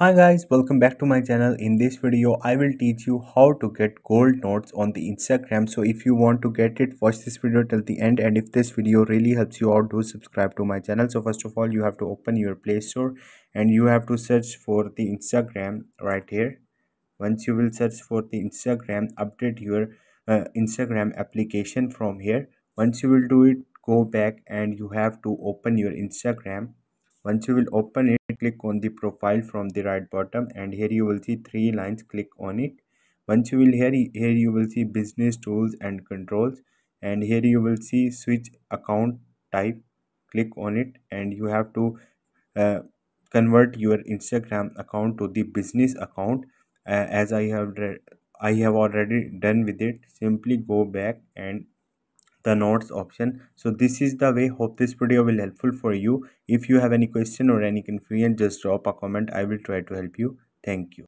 Hi guys, welcome back to my channel. In this video, I will teach you how to get gold notes on the Instagram. So if you want to get it, watch this video till the end. And if this video really helps you out, do subscribe to my channel. So first of all, you have to open your Play Store and you have to search for the Instagram right here. Once you will search for the Instagram, update your Instagram application from here. Once you will do it, go back and you have to open your Instagram. Once you will open it, click on the profile from the right bottom, and here you will see three lines. Click on it. Once you will here you will see business tools and controls, and here you will see switch account type. Click on it and you have to uh, convert your Instagram account to the business account. As I have already done with it. Simply go back and the notes option. So this is the way. Hope this video will helpful for you. If you have any question or any confusion, just drop a comment. I will try to help you. Thank you.